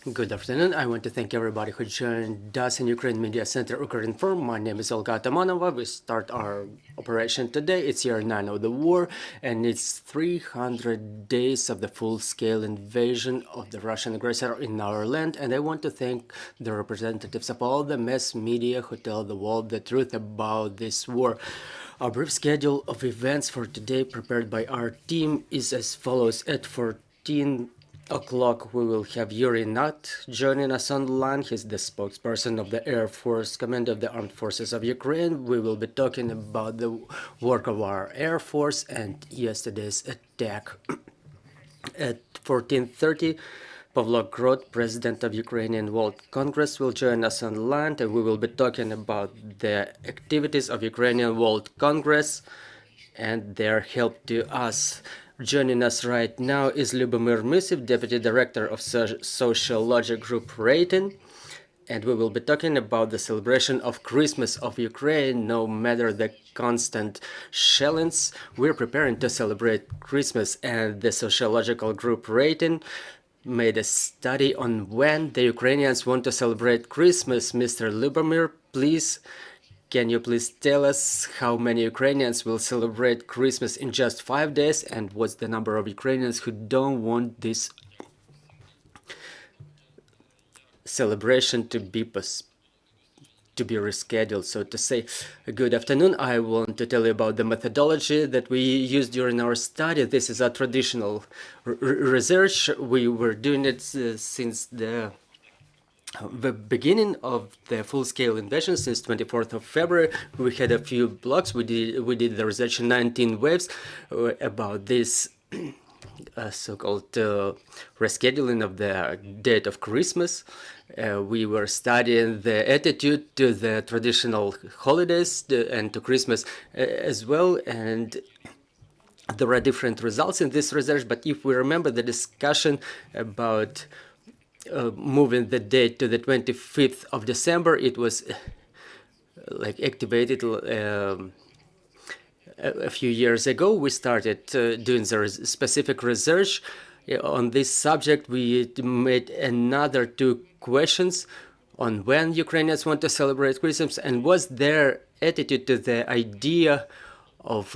Good afternoon. I want to thank everybody who joined us in Ukraine Media Center Ukrinform. My name is Olga Atamanova. We start our operation today. It's year 9 of the war, and it's 300 days of the full-scale invasion of the Russian aggressor in our land. And I want to thank the representatives of all the mass media who tell the world the truth about this war. Our brief schedule of events for today, prepared by our team, is as follows. At 14 o'clock, we will have Yuri Nat joining us online. He's the spokesperson of the Air Force Command of the Armed Forces of Ukraine. We will be talking about the work of our Air Force and yesterday's attack. At 14:30, Pavlo Grod, president of Ukrainian World Congress, will join us online, and we will be talking about the activities of Ukrainian World Congress and their help to us. Joining us right now is Lyubomyr Mysiv, Deputy Director of Sociological Group Rating, and we will be talking about the celebration of Christmas of Ukraine. No matter the constant shellings, we're preparing to celebrate Christmas, and the Sociological Group Rating made a study on when the Ukrainians want to celebrate Christmas. Mr. Lyubomyr, please. Can you please tell us how many Ukrainians will celebrate Christmas in just 5 days, and what's the number of Ukrainians who don't want this celebration to be rescheduled, so to say? Good afternoon. I want to tell you about the methodology that we used during our study. This is a traditional research. We were doing it since the beginning of the full-scale invasion, since 24th of February. We had a few blocks. We did the research in 19 waves about this so-called rescheduling of the date of Christmas. We were studying the attitude to the traditional holidays and to Christmas as well, and there are different results in this research. But if we remember the discussion about moving the date to the 25th of December, it was activated a few years ago. We started doing the specific research on this subject. We made another 2 questions on when Ukrainians want to celebrate Christmas and what's their attitude to the idea of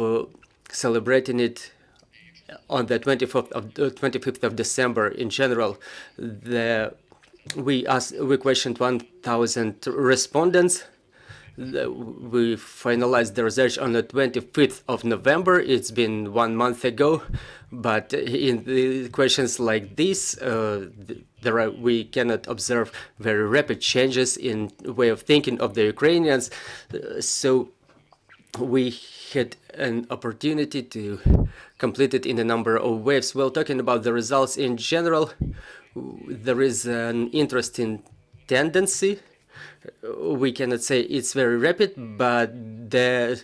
celebrating it on the 25th of December in general. We questioned 1,000 respondents. We finalized the research on the 25th of November. It's been 1 month ago, but in the questions like this, we cannot observe very rapid changes in way of thinking of the Ukrainians. So we had an opportunity to complete it in a number of waves. Well, talking about the results in general, there is an interesting tendency. We cannot say it's very rapid, but the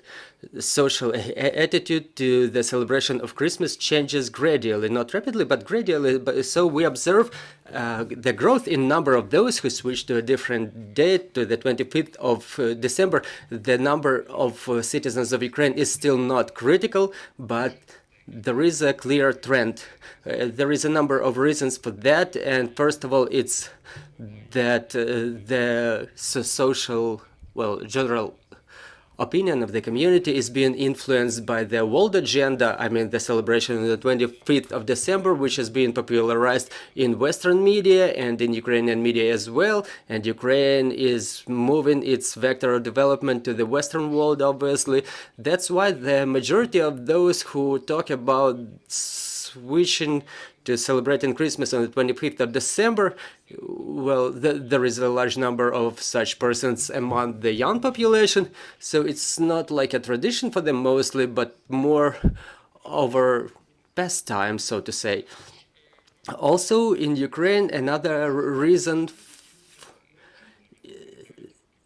social attitude to the celebration of Christmas changes gradually, not rapidly, but gradually. So we observe the growth in number of those who switch to a different date, to the 25th of December. The number of citizens of Ukraine is still not critical, but there is a clear trend. There is a number of reasons for that, and first of all, it's that the general opinion of the community is being influenced by the world agenda. I mean, the celebration on the 25th of December, which has been popularized in Western media and in Ukrainian media as well. And Ukraine is moving its vector of development to the Western world, obviously. That's why the majority of those who talk about switching to celebrating Christmas on the 25th of December, well, there is a large number of such persons among the young population, so it's not like a tradition for them mostly, but more over pastime, so to say. Also, in Ukraine, another reason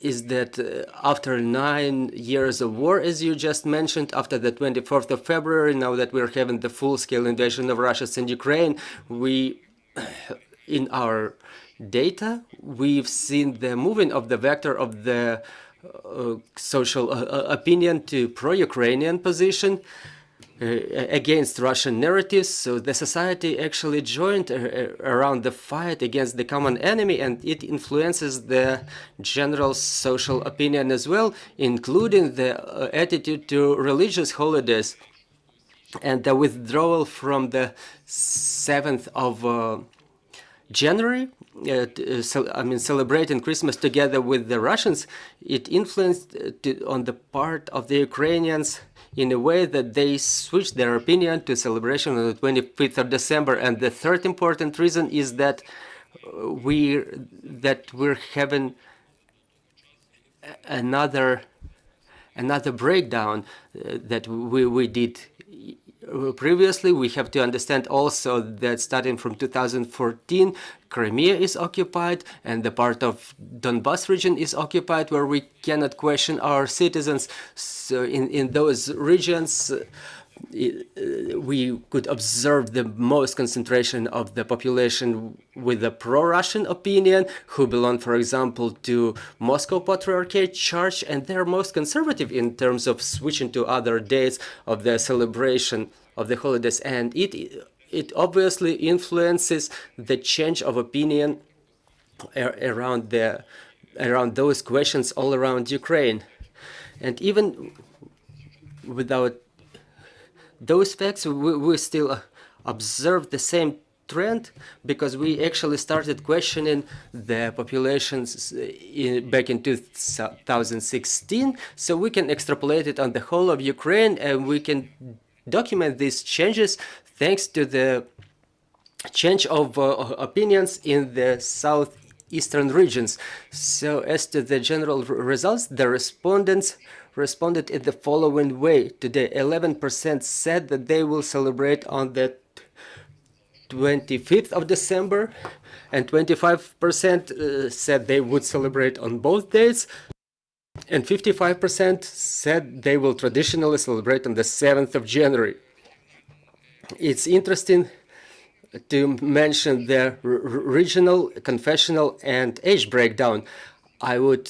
is that after 9 years of war, as you just mentioned, after the 24th of February, now that we're having the full-scale invasion of Russia in Ukraine, in our data, we've seen the moving of the vector of the social opinion to pro-Ukrainian position. against Russian narratives. So the society actually joined around the fight against the common enemy, and it influences the general social opinion as well, including the attitude to religious holidays. And the withdrawal from the 7th of January, celebrating Christmas together with the Russians, it influenced on the part of the Ukrainians in a way that they switched their opinion to celebration on the 25th of December. And the third important reason is that we're having another breakdown that we did previously. We have to understand also that starting from 2014, Crimea is occupied and the part of Donbas region is occupied, where we cannot question our citizens. So in those regions, we could observe the most concentration of the population with a pro-Russian opinion, who belong, for example, to Moscow Patriarchate Church, and they're most conservative in terms of switching to other dates of the celebration of the holidays. And it obviously influences the change of opinion around those questions all around Ukraine. And even without those facts, we still observe the same trend, because we actually started questioning the populations back in 2016. So we can extrapolate it on the whole of Ukraine, and we can document these changes thanks to the change of opinions in the southeastern regions. So as to the general results, the respondents responded in the following way. Today, 11% said that they will celebrate on the 25th of December, and 25% said they would celebrate on both dates, and 55% said they will traditionally celebrate on the 7th of January. It's interesting to mention the regional, confessional, and age breakdown. I would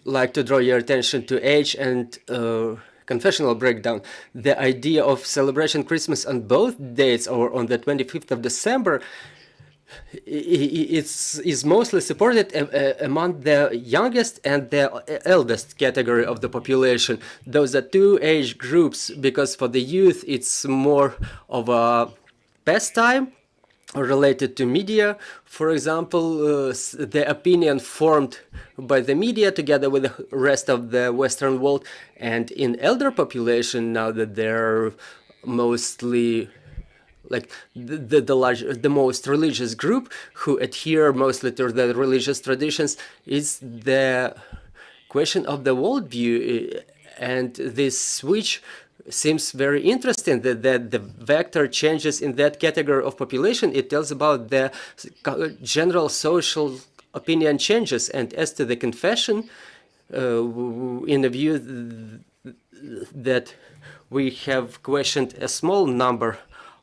like to draw your attention to age and confessional breakdown. The idea of celebration Christmas on both dates or on the 25th of December is mostly supported among the youngest and the eldest category of the population. Those are two age groups, because for the youth it's more of a pastime related to media. For example, the opinion formed by the media together with the rest of the Western world. And in elder population, now that they're mostly like the most religious group who adhere mostly to the religious traditions, is the question of the worldview. And this switch seems very interesting, that the vector changes in that category of population. It tells about the general social opinion changes. And as to the confession, in the view that we have questioned a small number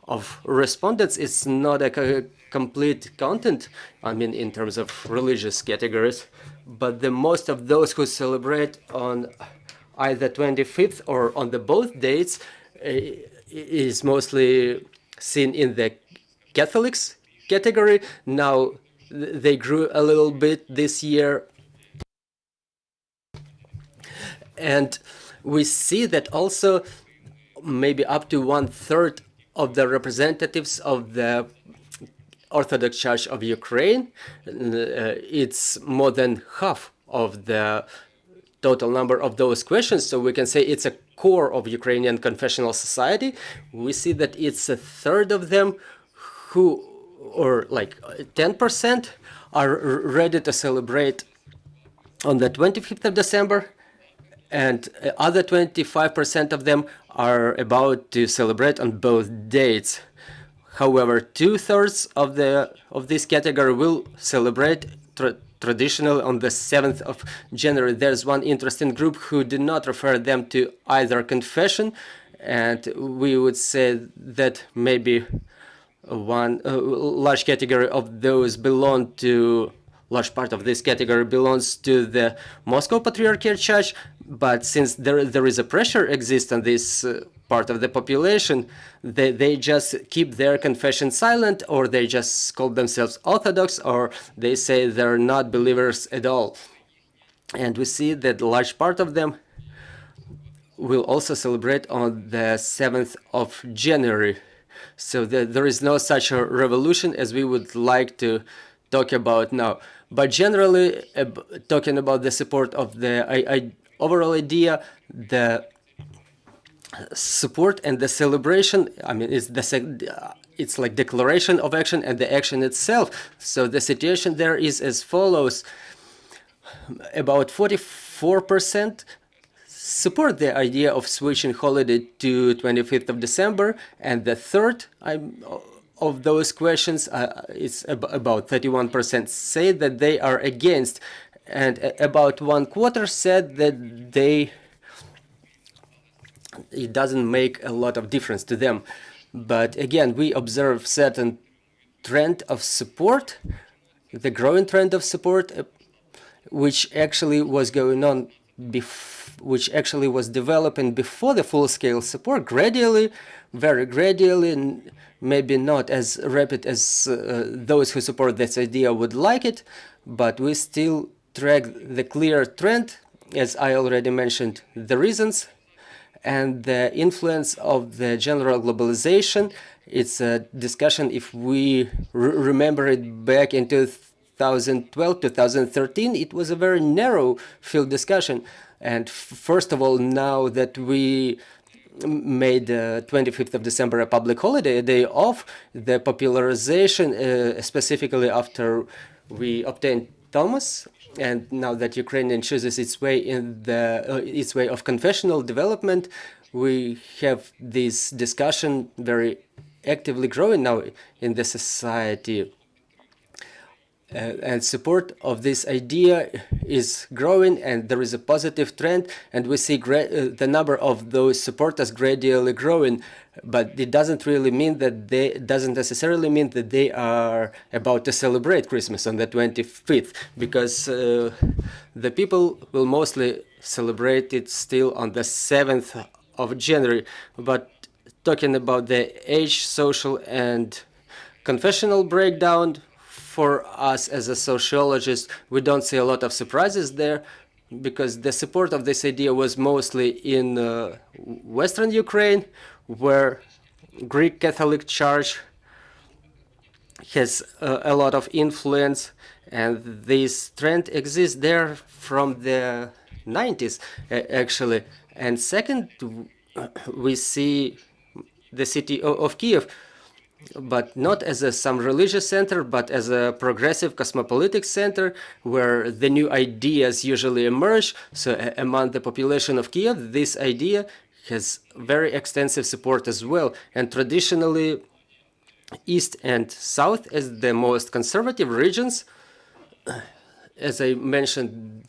of respondents, it's not a complete content, I mean, in terms of religious categories, but the most of those who celebrate on either 25th or on the both dates is mostly seen in the Catholics category. Now they grew a little bit this year, and we see that also maybe up to 1/3 of the representatives of the Orthodox Church of Ukraine, it's more than half of the total number of those questions. So we can say it's a core of Ukrainian confessional society. We see that it's 1/3 of them who, or like 10%, are ready to celebrate on the 25th of December, and other 25% of them are about to celebrate on both dates. However, 2/3 of this category will celebrate traditionally on the 7th of January. There's one interesting group who do not refer them to either confession, and we would say that maybe one large category of those belong to, large part of this category belongs to the Moscow Patriarchate Church. But since there is a pressure exists on this part of the population, they just keep their confession silent, or they just call themselves Orthodox, or they say they're not believers at all. And we see that a large part of them will also celebrate on the 7th of January. So there is no such a revolution as we would like to talk about now. But generally, talking about the support of the overall idea, the support and the celebration, I mean, it's like declaration of action and the action itself. So the situation there is as follows. About 44% support the idea of switching holiday to 25th of December, and the third of those questions, it's about 31% say that they are against, and about 1/4 said that it doesn't make a lot of difference to them. But again, we observe certain trend of support, the growing trend of support, which actually was going on which actually was developing before the full-scale support, gradually, very gradually, maybe not as rapid as those who support this idea would like it, but we still track the clear trend, as I already mentioned, the reasons and the influence of the general globalization. It's a discussion, if we remember it back in 2012, 2013, it was a very narrow field discussion. And first of all, now that we made 25th of December a public holiday, a day off, the popularization, specifically after we obtained Thomas, and now that Ukrainian chooses its way in its way of confessional development, we have this discussion very actively growing now in the society. And support of this idea is growing, and there is a positive trend, and we see the number of those supporters gradually growing. But it doesn't really mean that doesn't necessarily mean that they are about to celebrate Christmas on the 25th, because the people will mostly celebrate it still on the 7th of January. But talking about the age, social, and confessional breakdown, for us as a sociologist, we don't see a lot of surprises there, because the support of this idea was mostly in Western Ukraine, where Greek Catholic Church has a lot of influence, and this trend exists there from the 90s, actually. And second, we see the city of Kiev, but not as some religious center, but as a progressive cosmopolitic center where the new ideas usually emerge. So among the population of Kiev, this idea has very extensive support as well. And traditionally, East and South as the most conservative regions, as I mentioned,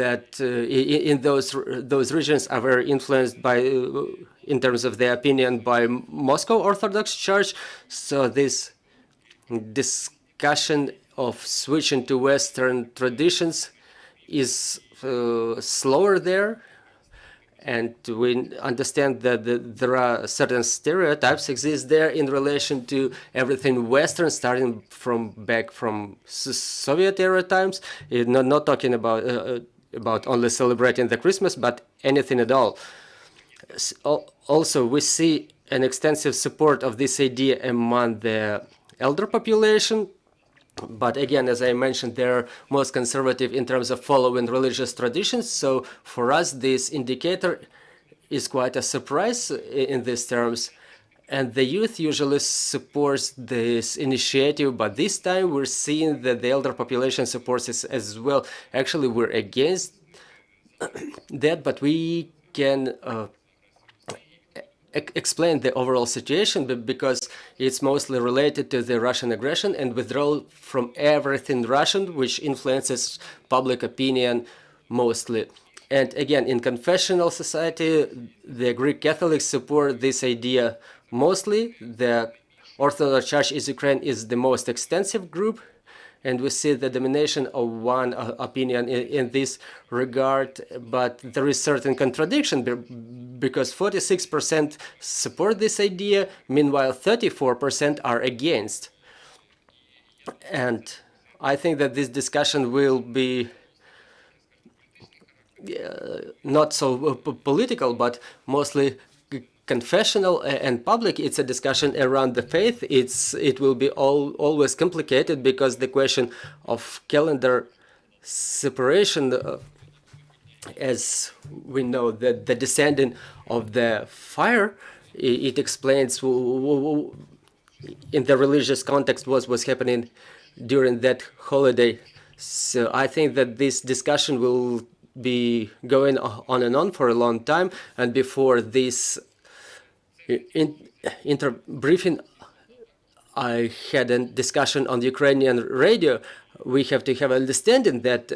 that in those regions are very influenced by, in terms of their opinion, by Moscow Orthodox Church. So this discussion of switching to Western traditions is slower there, and we understand that there are certain stereotypes exist there in relation to everything Western, starting from back from Soviet era times. Not talking about only celebrating the Christmas, but anything at all. Also, we see an extensive support of this idea among the elder population. But again, as I mentioned, they're most conservative in terms of following religious traditions. So for us, this indicator is quite a surprise in these terms. And the youth usually supports this initiative, but this time we're seeing that the elder population supports it as well. Actually, we're against that, but we can explain the overall situation, because it's mostly related to the Russian aggression and withdrawal from everything Russian, which influences public opinion mostly. And again, in confessional society, the Greek Catholics support this idea mostly. The Orthodox Church in Ukraine is the most extensive group, and we see the domination of one opinion in this regard, but there is certain contradiction because 46% support this idea, meanwhile 34% are against. And I think that this discussion will be not so political, but mostly confessional and public. It's a discussion around the faith. It will be always complicated because the question of calendar separation, as we know, that the descending of the fire, it explains in the religious context what was happening during that holiday. So I think that this discussion will be going on and on for a long time, and before this briefing I had a discussion on the Ukrainian radio. We have to have understanding that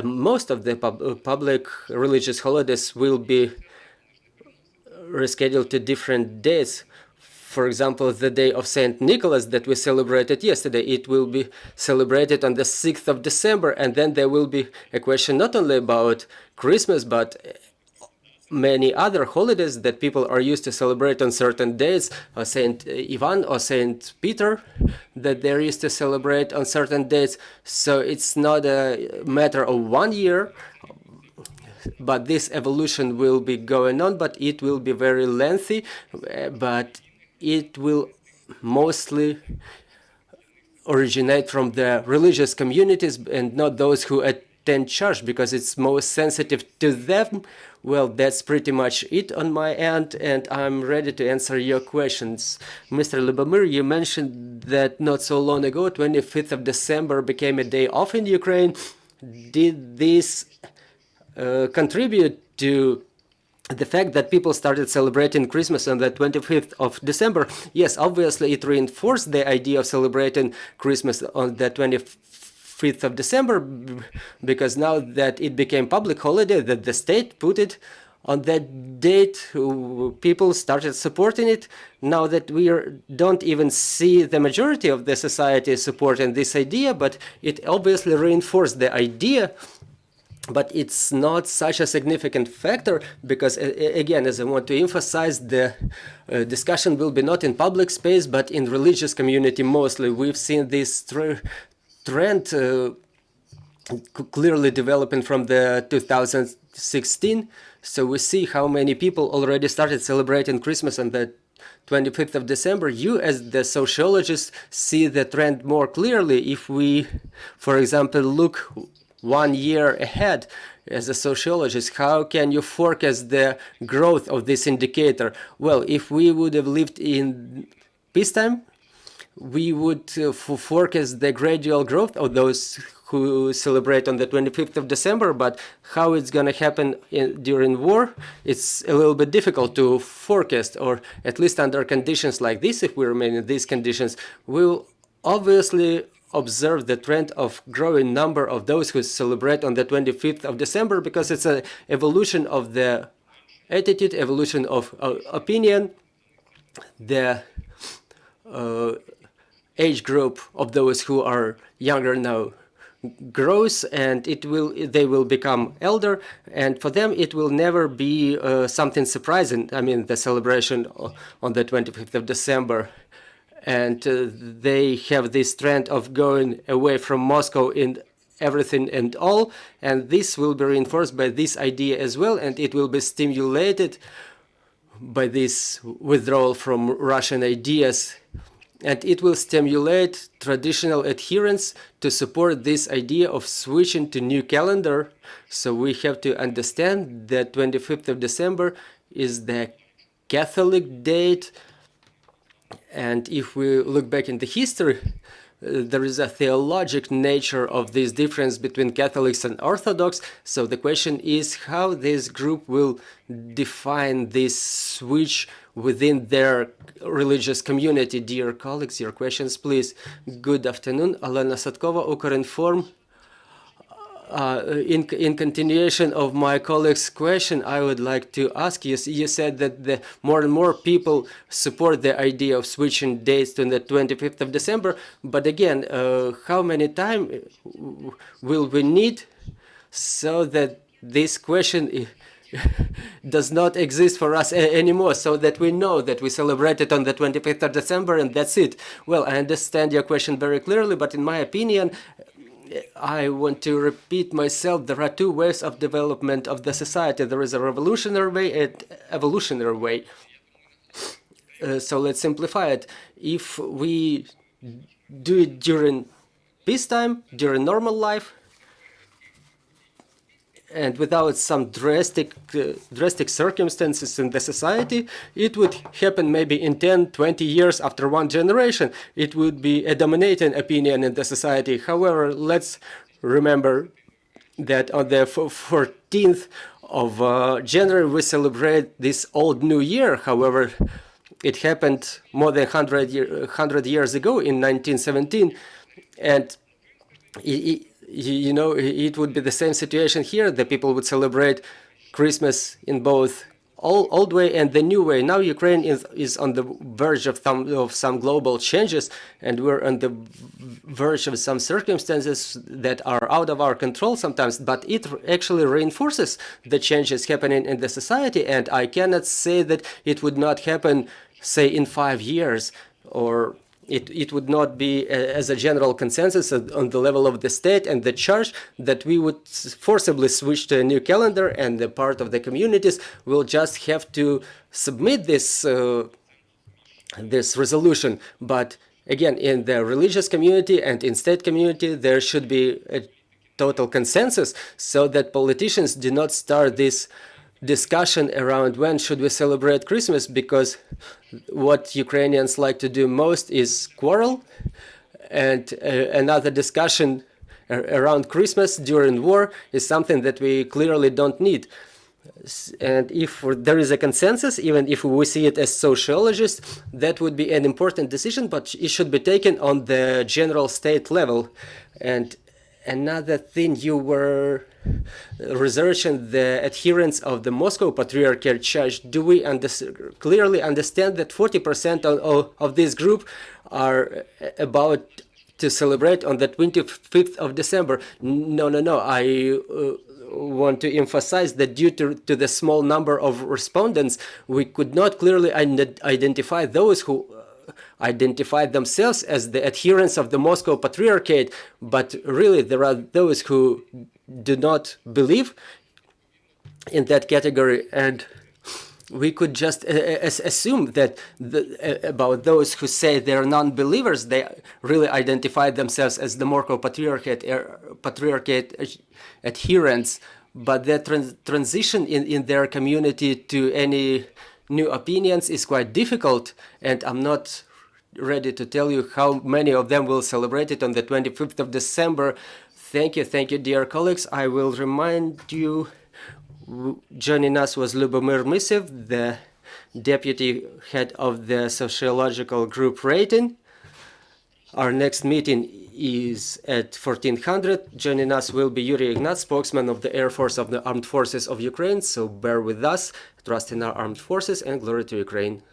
most of the public religious holidays will be rescheduled to different days. For example, the day of Saint Nicholas that we celebrated yesterday, it will be celebrated on the 6th of December, and then there will be a question not only about Christmas, but many other holidays that people are used to celebrate on certain days, or Saint Ivan or Saint Peter, that they're used to celebrate on certain dates. So it's not a matter of 1 year, but this evolution will be going on, but it will be very lengthy, but it will mostly originate from the religious communities and not those who attend church, because it's most sensitive to them. Well, that's pretty much it on my end, and I'm ready to answer your questions. Mr. Lyubomyr, you mentioned that not so long ago, 25th of December became a day off in Ukraine. Did this contribute to the fact that people started celebrating Christmas on the 25th of December? Yes, obviously it reinforced the idea of celebrating Christmas on the 25th of December, because now that it became public holiday, that the state put it on that date, people started supporting it. Now that we don't even see the majority of the society supporting this idea, but it obviously reinforced the idea. But it's not such a significant factor because, again, as I want to emphasize, the discussion will be not in public space, but in religious community mostly. We've seen this trend clearly developing from the 2016. So we see how many people already started celebrating Christmas on the 25th of December. You, as the sociologist, see the trend more clearly. If we, for example, look 1 year ahead as a sociologist, how can you forecast the growth of this indicator? Well, if we would have lived in peacetime, we would forecast the gradual growth of those who celebrate on the 25th of December, but how it's going to happen during war, it's a little bit difficult to forecast, or at least under conditions like this, if we remain in these conditions, we'll obviously observe the trend of growing number of those who celebrate on the 25th of December, because it's an evolution of the attitude, evolution of opinion. The age group of those who are younger now grows, and they will become elder, and for them it will never be something surprising. I mean, the celebration on the 25th of December. And they have this trend of going away from Moscow in everything and all, and this will be reinforced by this idea as well, and it will be stimulated by this withdrawal from Russian ideas, and it will stimulate traditional adherence to support this idea of switching to new calendar. So we have to understand that 25th of December is the Catholic date. And if we look back in the history, there is a theological nature of this difference between Catholics and Orthodox. So the question is how this group will define this switch within their religious community. Dear colleagues, your questions, please. Good afternoon. Alena Sadkova, Ukrinform. In continuation of my colleague's question, I would like to ask you, you said that more and more people support the idea of switching dates to the 25th of December, but again, how many time will we need so that this question does not exist for us anymore, so that we know that we celebrate it on the 25th of December and that's it? Well, I understand your question very clearly, but in my opinion, I want to repeat myself, there are two ways of development of the society. There is a revolutionary way and evolutionary way. So let's simplify it. If we do it during peacetime, during normal life, and without some drastic circumstances in the society, it would happen maybe in 10, 20 years after one generation. It would be a dominating opinion in the society. However, let's remember that on the 14th of January, we celebrate this old new year. However, it happened more than 100 years ago in 1917. And you know, it would be the same situation here. The people would celebrate Christmas in both old way and the new way. Now Ukraine is on the verge of some global changes, and we're on the verge of some circumstances that are out of our control sometimes, but it actually reinforces the changes happening in the society. And I cannot say that it would not happen, say, in 5 years, or it would not be as a general consensus on the level of the state and the church that we would forcibly switch to a new calendar, and the part of the communities will just have to submit this this resolution. But again, in the religious community and in state community, there should be a total consensus so that politicians do not start this discussion around when should we celebrate Christmas, because what Ukrainians like to do most is quarrel, and another discussion around Christmas during war is something that we clearly don't need. And if there is a consensus, even if we see it as sociologists, that would be an important decision, but it should be taken on the general state level. And another thing, you were researching the adherents of the Moscow Patriarchate Church. Do we clearly understand that 40% of this group are about to celebrate on the 25th of December? No. I want to emphasize that due to the small number of respondents, we could not clearly identify those who identified themselves as the adherents of the Moscow Patriarchate, but really there are those who do not believe in that category, and we could just assume that about those who say they're non-believers, they really identify themselves as the Moscow Patriarchate adherents, but the transition in their community to any new opinions is quite difficult, and I'm not ready to tell you how many of them will celebrate it on the 25th of December. Thank you, dear colleagues. I will remind you, joining us was Lyubomyr Mysiv, the deputy head of the Sociological group rating. Our next meeting is at 1400. Joining us will be Yuri Ignat, spokesman of the Air Force of the Armed Forces of Ukraine. So bear with us, trust in our armed forces, and glory to Ukraine.